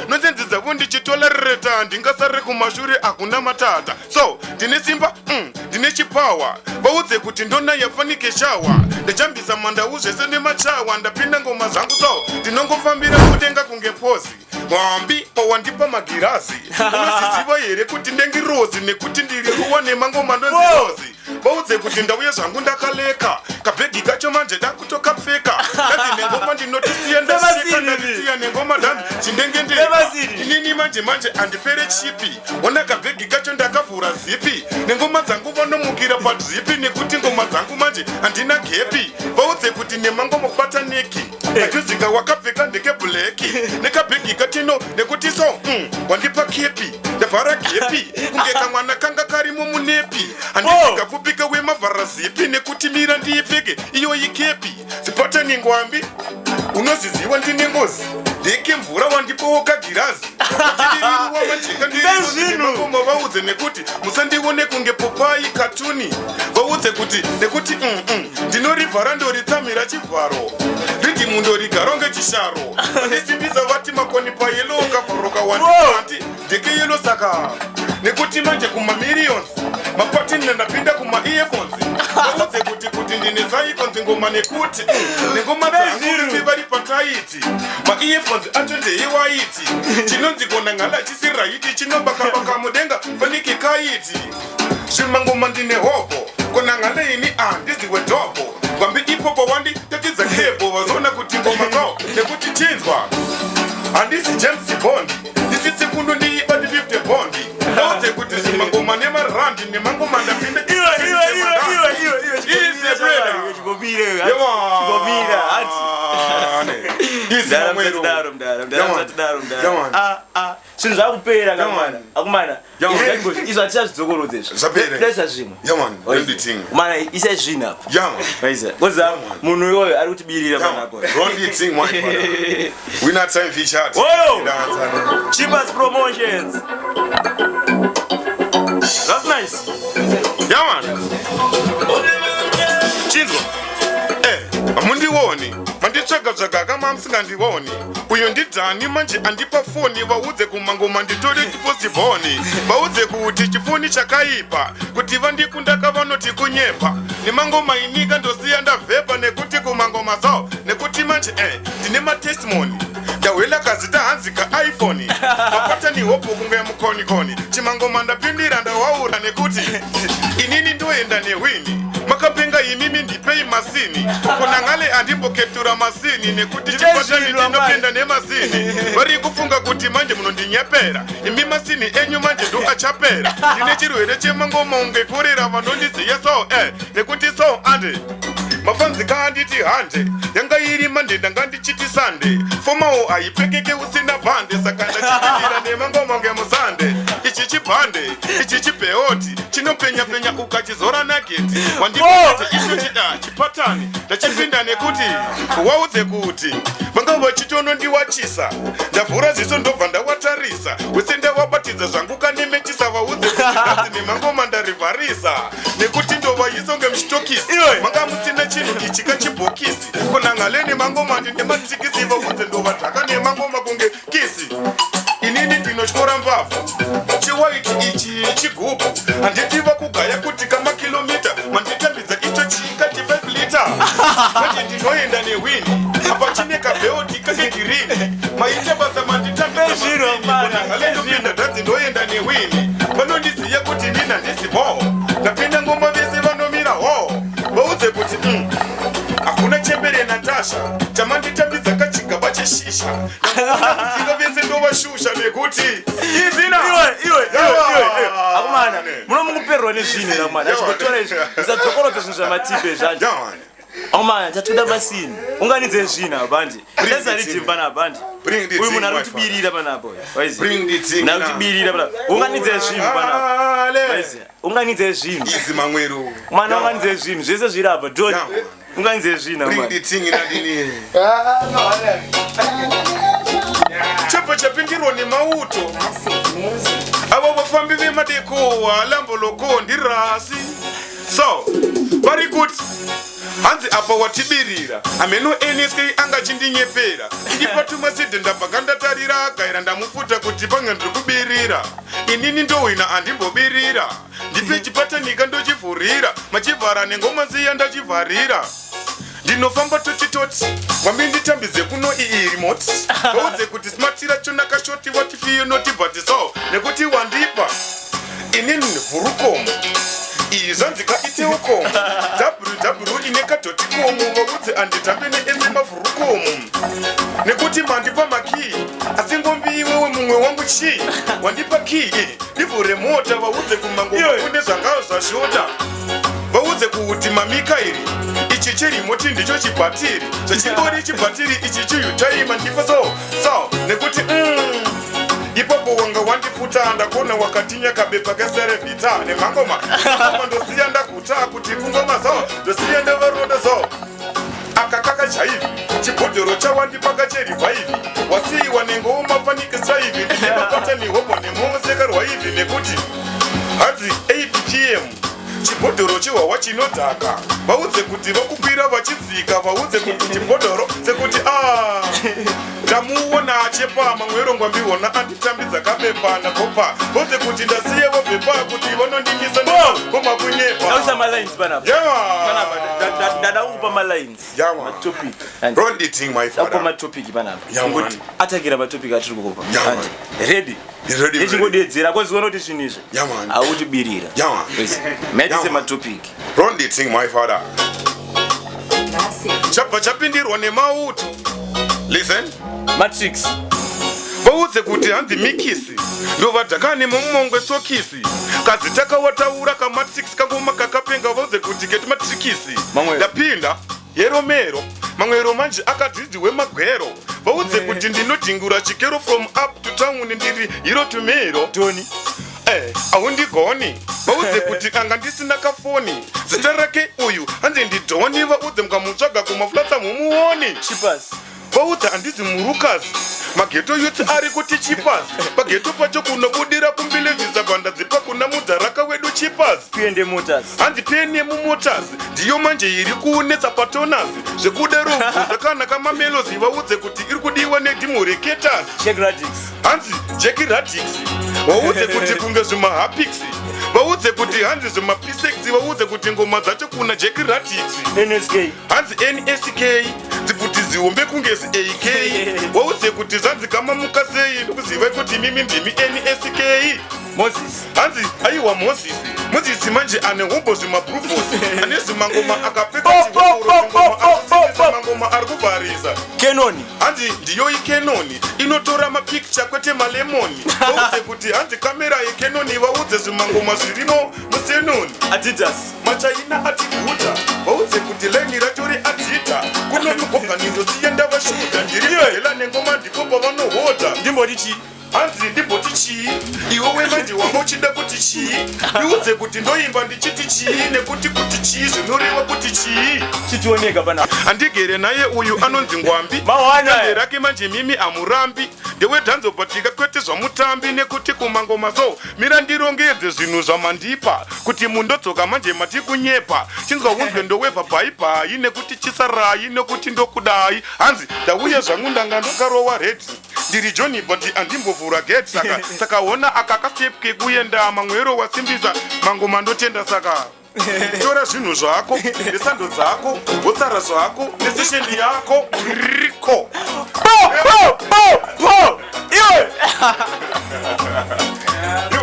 nonzenziza vondichitola reta ndingasarire kumashure akuna matata so ndine simba ndine chipawa vaudze kuti ndona yafanike shawa ndachambisa mandau zvese nemachawa ndapinda ngoma zangu so ndinongofambira kutenga kunge pozi mwambi pawandipa magirazi unosiziva here kuti ndengirozi nekuti ndiri kuwa nemangoma ndonzirozi vaudze kuti ndauya zvangu ndakaleka kabhegi kacho manje dakutokapfeka ndati nengoma ndinotisiya ndaseka ndarisiya nengoma dhanzi chindengendeka inini manje handipere chipi ona kabhegi kacho ndakavhura zipi nengoma dzangu vanomukira padzipi nekuti ngoma dzangu manje handina gepi vaudze kuti nemangoma kubata neki achuzika wakapfeka ndekebhuleki nekabhegi katino nekuti so wandipa kepi ndavhara gepi kunge kamwana kanga karimo munepi handizikapfupika wemavhara zipi nekuti mira ndiipfeke iyoyi kepi zipatani ngwambi unoziziva ndine ngozi ndeke mvura wandipowoka girazi wamajeka ndirimangoma vaudze nekuti musandione kunge popai katuni vaudze kuti nekuti ndinorivhara ndoritsamira chivharo ridhimu ndorigaronge chisharo vandisimbisa vati makoni payelo ukavharoka wandiati ndeke yelo saka nekuti manje kumamillions mapatini ndapinda kuma-earphones vaudze kuti ndine zaikonzi ngoma nekuti nengoma dzangu vari pataiti ma-earphones acho ndeiwaiti chinonzi konangala chisiraiti chinobakabaka mudenga fanike kaiti zvimangoma ndine hopo konangala ini handiziwe dhobo kwambi ipopo wandi tatidza kebo vazoona kuti ngoma zao nekuti chinzwa handisi james bondi ndisitsi kundo ndiiba ndi 50 bondi vaudze kuti zvimangoma nemarandi nemangoma ndapinda zvinhu zvakupera kamwana akumana izvo hatichazvidzokorodze zvesa zvimweumana isai zvinhu apa koza munhu iwoyo ari kutibirira panapo cheapest promotions. That's nice. Yeah man. Chinzwa. Amundiwoni. Manditsvaga kama msingandiwoni. Uyo ndidhani manje andipa foni vaudze kumangoma nditore tifosibhoni. Vaudze kuti chifoni chakaipa. Kuti vandikundaka vanoti kunyepa. Nemangoma inika ndosiya ndavhepa nekuti kumangoma zao. Nekuti manje ndine matestimony. Ndawela kazita hanzi ka iPhone. Mapata ni hopo kunge mukoni. Chimangoma ndapindira ndawaura nekuti inini ndoenda newini. Makapenga imimi ndipei masini. Konangale andimboketura masini nekuti chipata ndinopenda nemasini. Vari kufunga kuti manje munondinyepera. Imi masini enyu manje ndo achapera. Ndine chirwere chemangoma ungekorera vanondiziya so nekuti so ande. Mafanzi kaanditi hande yanga iri mande ndanga ndichiti sande fomawo aipfekeke usina bhande saka ndachipindira nemangoma ngemusande ichi chibhande ichi chipeoti chinopenya ukachizora nageti wandipata icho chida chipatani ndachipinda nekuti waudze kuti vanga vachitono ndiwachisa ndavhura ziso ndobva ndawatarisa wese ndawabatidza zvangu kanemechisa vaudze kuti ndadzi nemangoma ndarivharisa nekuti ndovaiso ngemuchitokisi manga musina chinhu ichi kachibhokisi konangale nemangoma ndinematsikisi vaudze ndovadhaka nemangoma kunge kisi inini ndinotyora mbavhu chiwaiti ichi chigubhu handitiva kugaya kuti kamakilomita manditambidza icho chikati 5 lita kati ndinoenda newini apa chine kabheoti kakegirini maite basa manditambidzakonangale ndopinda dhadzi ndoenda newini vanondiziya kuti ndina ndisibo ndapinda ngoma vese vanomira ho vaudze kuti hakuna chembere natasha chamanditambidza kachigaba cheshisha nakutika vese ndovashusha nekuti izina akumana munomukuperwa nezvinhu akumana achikotora izvi musadzokorodza zvinhu zvamatipe zvanje akumana tatoda masini unganidze zvinhu abandi ndazaritimba nabandi uyu munhu ari kutibirira panapo nakutibirira panapo unganidze zvinhu panapo unganidze zvinhu mwana unganidze zvinhu zvese zviri apa doni unganidze zvinhu chapa chapindiro nemauto avo vafambi vemadeko alamboloko ndirasi So vari kuti hanzi apa watibirira ameno NSK anga chindinyepera ndipatuma sidhe ndabva kandatarira agaira ndamufuta kuti pamwe ndiri kubirira inini ndohwina andimbobirira ndipe chipatanika ndochivhurira machivhara nengoma ziya ndachivharira ndinofamba totitoti wambi nditambidze kuno iyi remote vaudze kuti smatira chonakashoti watifiyo notibhatiso nekuti wandipa inini vhurukomo iyi zvanzika iteukomo www inekadotikomu vaudze anditambe neese mavhurukomu nekuti mandipa makii asi ngombi iwewe mumwe wangu chii wandipa kii ndivhure mota vaudze kumangoma kune zvangava zvashota vaudze kuti mamikairi ichi chirimoti ndicho chibhatiri zvachingori chibhatiri ichi chiyutaima ndipo so nekuti ipapo wanga wandifuta ndakona wakatinya kabepa keserevhita nemhangoma ndosiya ndaguta kuti kungoma zo ndosiya ndevaroda zo akakaka chaivi chibhodhoro chawandipaka cherivhaivi wasiyiwa nengoumafanikiso ivi ndinevapatani hobo nemomusekerwa ivi nekuti hanzi 8 pm chibhodhoro chihwawa chinodhaka vaudze kuti vakukwira vachidzika vaudze kuti chibhodhoro sekuti ndamuona achepama mwerongwa mbiona anditambidza kabepana kopa vaudze kuti ndasiyevo vepa kuti vanondimisa komakunyepa ndada kupa malines matopic ronditing my father matopic panapa ngokuti atakira matopic atiri kukupa ready echingodedzera kwaziona kuti zvinhu izvi autibirira matise matopic ronditing my father chabva chapindirwa nemauto listen matrix vaudze kuti hanzi mikisi ndovadhakane momongwe sokisi kazi takawataura kamatrix kangoma kakapenga vaudze kuti geti matrikisi ndapinda yeromero mamwero manje akadhidziwe magwero vaudze kuti ndinodhingura chikero from up to town ndiri hiro to mero toni ahundigoni vaudze kuti anga ndisina kafoni zita rake uyu hanzi ndidhoni vaudze mukamutsvaga kumaflatsa mumuoni chipasi vaudze handizi murukazi mageto yutsi ari kuti chipazi pageto pacho kunobudira kumbilevhisa bhandadzipa kuna mudharaka wedu chipazi kuende motors hanzi pene mumotazi ndiyo manje iri kuunetsa patonazi zvekudaro bvunza kana kamamelozi vaudze kuti iri kudiwa nedhimureketasi hanzi jeki radix vaudze kuti kunge zvimahapix vaudze kuti hanzi zvimapisex vaudze kuti ngoma dzacho kuna jeki radix hanzi NSK dzikuti zihombe kunge zi-AK waudze kuti zvanzi kamamuka sei ndikuziva kuti mimi ndimi NSK hanzi aiwa mozisi manje ane hombo zvimaprofosi ane zvimangoma akapfeka zvimangoma ari kuvharisa kenoni hanzi ndiyo ikenoni inotora mapicture kwete malemoni vaudze kuti hanzi kamera yekenoni vaudze zvimangoma zvirimo musenoni adidas machaina ati guta vaudze kuti leni ratori adhita kunonogogani ndosiya ndavashuda ndiri hela nengoma ndipo pavanohodha ndimboti chii hanzi ndimboti chii iwe wemanje wanga uchida kuti chii ndiudze kuti ndoimba ndichiti chii nekuti kuti chii zvinoreva kuti chii chitioneka pana handigere naye uyu anonzi ngwambi mawana rake manje mimi amurambi ndewedhanzopatika kwete zvamutambi nekuti kumangoma so mira ndirongedze zvinhu zvamandipa kuti mundodzoka manje mati kunyepa chinzwa unzwe ndowevha bhaibhai nekuti chisarai nekuti ndokudai hanzi ndauya zvangu ndanga ndokarowa redi ndiri Johnny but andimbovhura gate sakaona akakastepke kuyenda mamwero wasimbisa mangoma ndotenda saka tora zvinhu zvako nesando dzako wotsara zvako nesesheni yako riko iwe